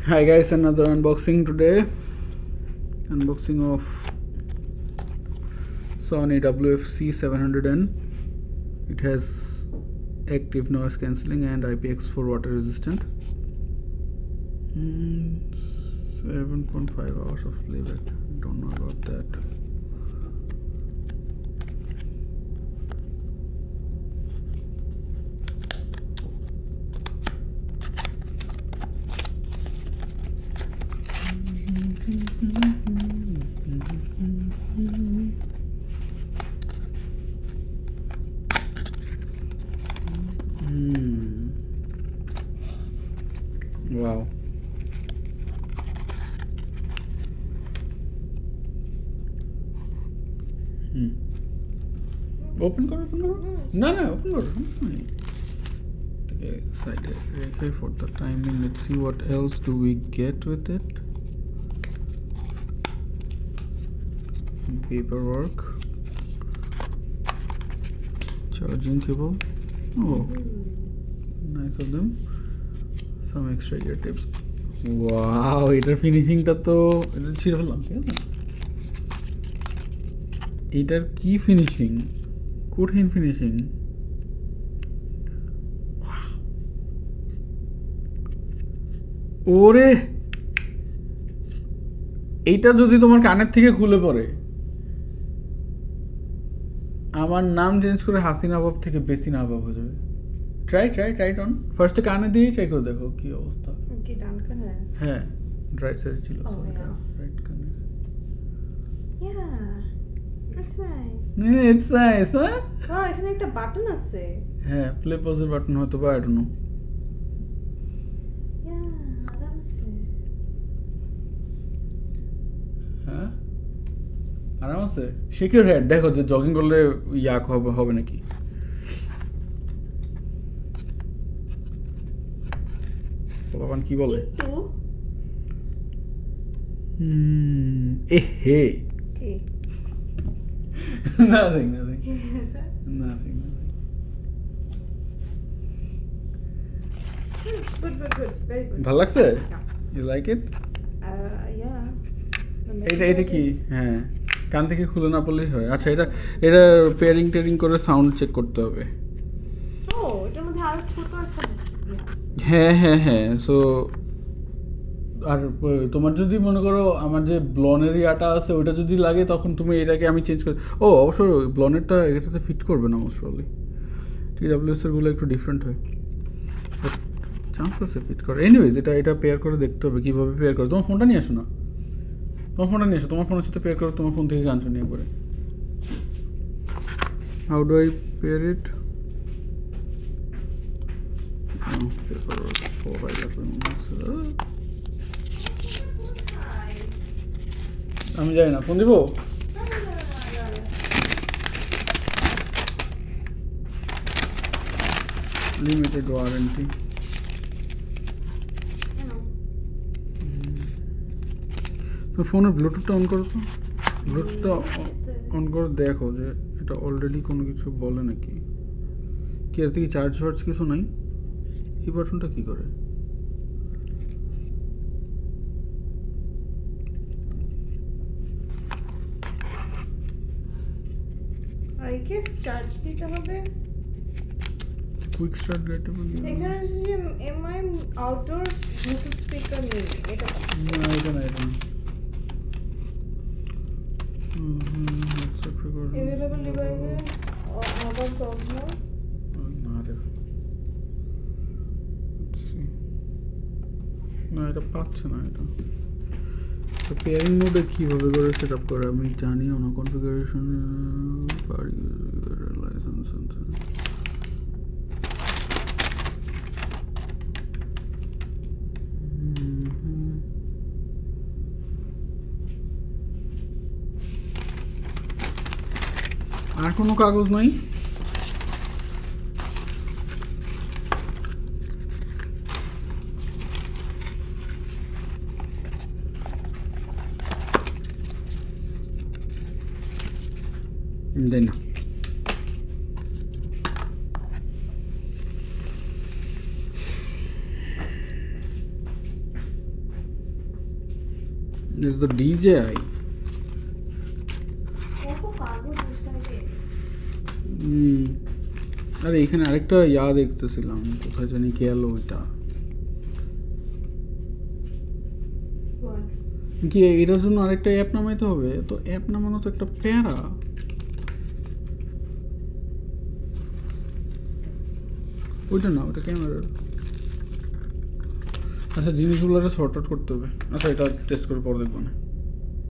Hi guys, another unboxing today. Unboxing of Sony WF-C 700N. It has active noise cancelling and IPX4 water resistant. 7.5 hours of playback. Don't know about that. Wow. Open karo. No, open karo. Okay, side okay, for the timing. Let's see what else do we get with it. Paperwork, charging cable. Oh, nice of them. Some extra ear tips. Wow, এটার ফিনিশিংটা তো এটা ছিঁড়ে ফেললাম, ঠিক আছে? এটার কি ফিনিশিং, কঠিন ফিনিশিং। ওরে, এইটা যদি তোমার কানের থেকে খুলে পড়ে, আমার নাম চেঞ্জ করে হাসিনা বাব থেকে বেসিনা বাব হয়ে যাবে। ট্রাই অন ফার্স্টে কানে দিয়ে ট্রাই করে দেখো কি অবস্থা। কি ডান কানে? হ্যাঁ, রাইট সাইড ছিল, রাইট কানে। It's nice, huh? এখানে একটা বাটন আছে। হ্যাঁ, প্লে পজের বাটন হয়তো বা, I don't know. আরাম আছে। হ্যাঁ, আরাম আছে। শেক ইউর হেড, দেখো যে জগিং করলে ইয়াক হবে নাকি। বাবান কি বলে? হে nothing. Good. Very good. ভালো লাগছে? You like it? Yeah. এটা কি? হ্যাঁ, কান থেকে খুলে না পড়লেই হয়। আচ্ছা, এটা পেয়ারিং করে সাউন্ড চেক করতে হবে। এটার মধ্যে আরো ছোট একটা হ্যাঁ। সো আর তোমার যদি মনে করো আমার যে ব্লনের ইয়াটা আছে ওইটা যদি লাগে, তখন তুমি এটাকে আমি চেঞ্জ করি। অবশ্য ব্লনেরটা এটাতে ফিট করবে না মোস্ট প্রবাবলি। TWS এর গুলো একটু ডিফারেন্ট হয়, চান্স আছে ফিট করে। এনিওয়েজ, এটা পেয়ার করে দেখতে হবে কীভাবে পেয়ার করে। তোমার ফোনটা নিয়ে আসো না, তোমার ফোনের সাথে পেয়ার করো, তোমার ফোন থেকে গান শুনিয়ে পরে। হাউ ডু আই পেয়ার ইট? আমি জানি না, ফোন দিব। Limited warranty. তো ফোনের ব্লুটুথটা অন করো তো, ব্লুটুথটা অন করে দেখো যে এটা অলরেডি কোনো কিছু বলে নাকি। কি এর থেকে চার্জ কিছু নাই? এই বাটনটা কি করে? I guess চার্জ দিতে হবে। কুইক স্টার্ট লেটে বলি। এখানে যে MI আউটডোর ব্লুটুথ স্পিকার নেই, এটা না। এটা না। Available devices models of no. না, এটা পাচ্ছে না। এটা তো পেয়ারিং মোডে কীভাবে করে সেট আপ করে আমি জানিও না। কনফিগারেশন লাইসেন্স আর কোনো কাগজ নাই? দেন না। এটা তো DJI। কত কাগজ বসাইছে। আরে এখানে আরেকটা দেখতেছিলাম, কোথায় জানি গেল ওইটা। কি এটার জন্য আরেকটা অ্যাপ নামাইতে হবে? তো অ্যাপ নামানো তো একটা প্যারা। ওইটা না, ওটা ক্যামেরার। আচ্ছা জিনিসগুলো সর্ট আউট করতে হবে। আচ্ছা এটা টেস্ট করে পরে দেখবো না।